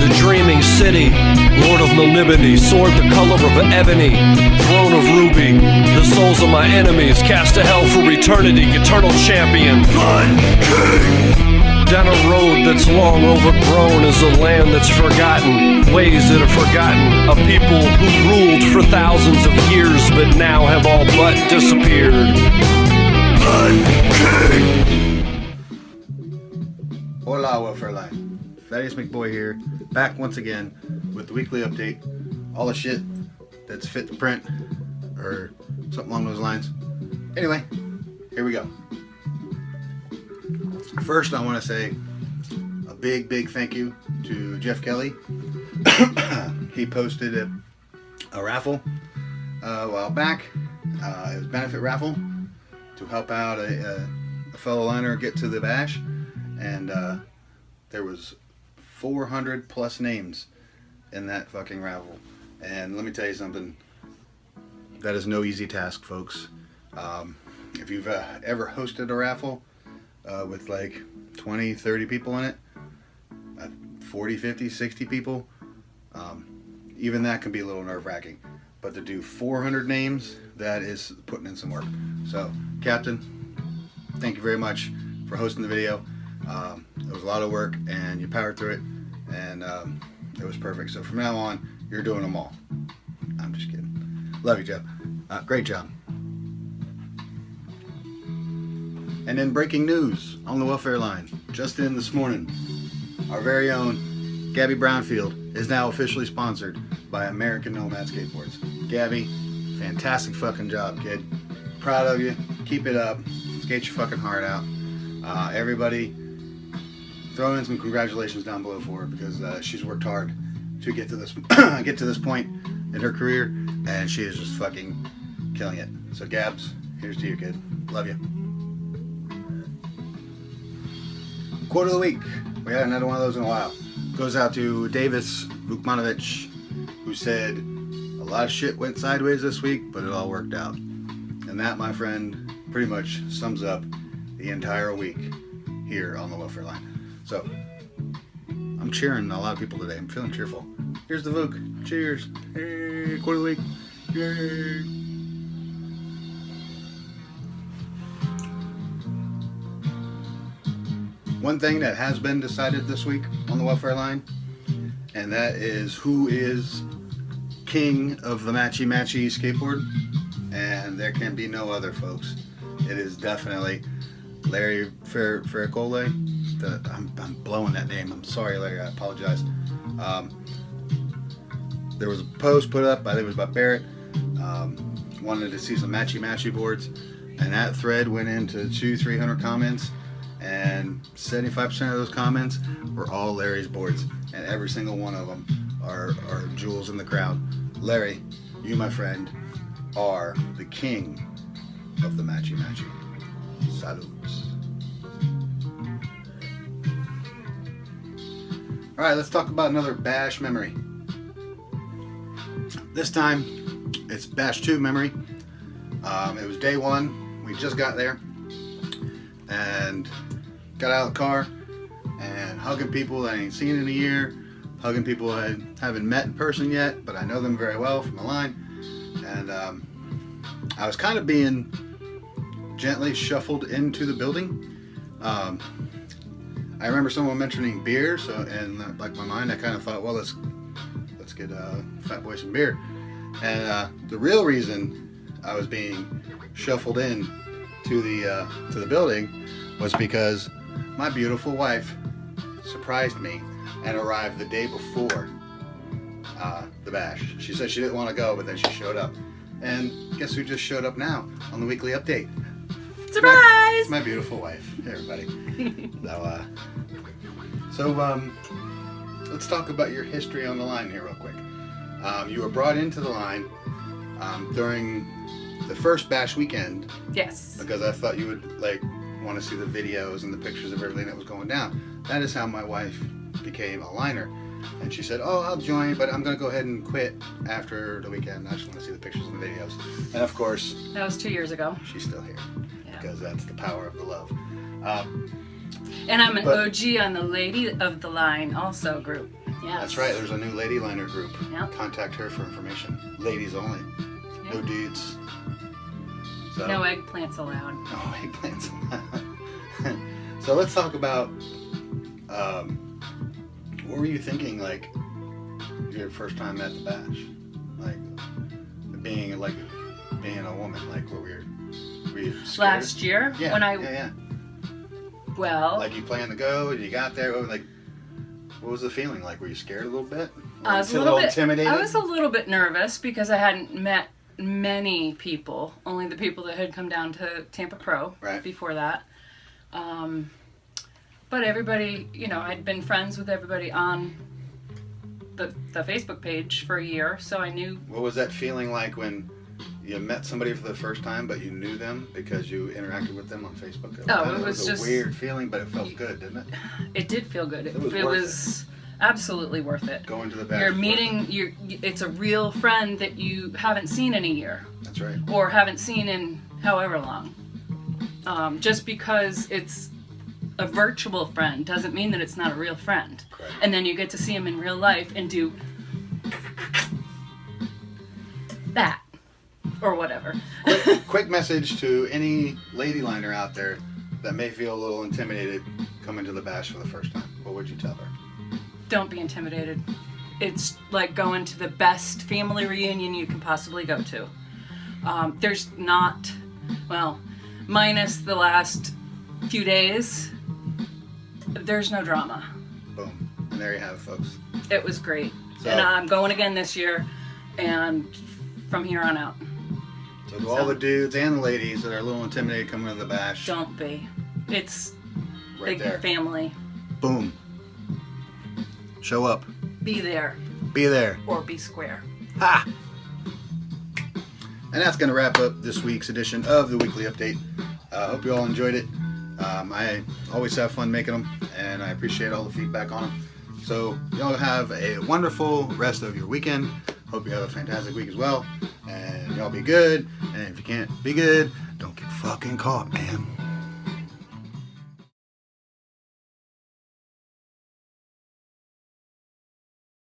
the dreaming city. Lord of malignity, sword the color of ebony, throne of ruby. The souls of my enemies cast to hell for eternity. Eternal champion, Blood King. Down a road that's long overgrown is a land that's forgotten, ways that are forgotten, a people who ruled for thousands of years but now have all but disappeared. Blood King. Hola, welfare line. Thaddeus McBoy here, back once again with the weekly update. All the shit that's fit the print, or something along those lines. Anyway, here we go. First, I want to say a big thank you to Jeff Kelly. He posted a raffle a while back. It was a benefit raffle to help out a fellow liner get to the bash, and there was 400 plus names in that fucking raffle. And let me tell you something, that is no easy task, folks. If you've ever hosted a raffle with like 20, 30 people in it, 40, 50, 60 people, even that can be a little nerve-wracking. But to do 400 names, that is putting in some work. So, Captain, thank you very much for hosting the video. It was a lot of work, and you powered through it, and it was perfect. So from now on, you're doing them all. I'm just kidding. Love you, Jeff. Great job. And then breaking news on the welfare line. Just in this morning, our very own Gabby Brownfield is now officially sponsored by American Nomad Skateboards. Gabby, fantastic fucking job, kid. Proud of you. Keep it up. Skate your fucking heart out. Everybody, throw in some congratulations down below for her, because she's worked hard to get to this point in her career, and she is just fucking killing it. So Gabs, here's to you, kid. Love you. Quote of the week. We had another one of those in a while. Goes out to Davis Vukmanovich, who said, "A lot of shit went sideways this week, but it all worked out." And that, my friend, pretty much sums up the entire week here on the welfare line. So, I'm cheering a lot of people today. I'm feeling cheerful. Here's the Vuk. Cheers. Hey, quote of the week. Yay. One thing that has been decided this week on the welfare line, and that is who is king of the matchy skateboard, and there can be no other, folks. It is definitely Larry Ferricole. I'm blowing that name. I'm sorry, Larry. I apologize. There was a post put up, I think it was by Barrett, wanted to see some matchy boards, and that thread went into 200-300 comments, and 75% of those comments were all Larry's boards, and every single one of them are jewels in the crown. Larry, you, my friend, are the king of the matchy. Salutes. Alright, let's talk about another bash memory. This time, it's bash 2 memory. It was day 1. We just got there and got out of the car and hugging people that I ain't seen in a year, hugging people I haven't met in person yet, but I know them very well from the line. And I was kind of being gently shuffled into the building. I remember someone mentioning beer, so in like my mind, I kind of thought, well, let's get Fat Boy some beer. And the real reason I was being shuffled in to the building was because my beautiful wife surprised me and arrived the day before the bash. She said she didn't want to go, but then she showed up. And guess who just showed up now on the weekly update? Surprise! My beautiful wife. Hey, everybody. So let's talk about your history on the line here real quick. You were brought into the line during the first bash weekend. Yes. Because I thought you would want to see the videos and the pictures of everything that was going down. That is how my wife became a liner. And she said, "Oh, I'll join, but I'm going to go ahead and quit after the weekend. I just want to see the pictures and the videos." And of course, that was 2 years ago. She's still here. Yeah. Because that's the power of the love. And I'm an OG on the Lady of the Line also group. Yes. That's right. There's a new lady liner group. Yep. Contact her for information. Ladies only. No Yep. dudes. So, No eggplants allowed. no eggplants. So let's talk about what were you thinking like your first time at the bash, like being a woman, like were you scared? Last year, Yeah, when I yeah. well, Like you planned to go, and you got there. Like, what was the feeling like? Were you scared a little bit? I was a little bit intimidated. I was a little bit nervous because I hadn't met many people. Only the people that had come down to Tampa Pro Right. before that. But everybody, I'd been friends with everybody on the Facebook page for a year, so I knew. What was that feeling like when you met somebody for the first time, but you knew them because you interacted with them on Facebook? It was a just weird feeling, but it felt good, didn't it? It did feel good. It was It worth was absolutely worth it. Going to the bash. You're was worth meeting. It's a real friend that you haven't seen in a year, it. That's right. or haven't seen in however long. Just because it's a virtual friend doesn't mean that it's not a real friend. Correct. And then you get to see him in real life and do that or whatever. Quick message to any lady liner out there that may feel a little intimidated coming to the bash for the first time. What would you tell her? Don't be intimidated. It's like going to the best family reunion you can possibly go to. There's not, well, minus the last few days, there's no drama. Boom. And there you have it, folks. It was great. So- And I'm going again this year and from here on out. So to all the dudes and the ladies that are a little intimidated coming to the bash, Don't be. It's right big there. family. Boom. Show up. Be there Be there. or be square. Ha! And that's going to wrap up this week's edition of the Weekly Update. Hope you all enjoyed it. I always have fun making them, and I appreciate all the feedback on them. So y'all have a wonderful rest of your weekend. Hope you have a fantastic week as well. And y'all be good. And if you can't be good, don't get fucking caught, man.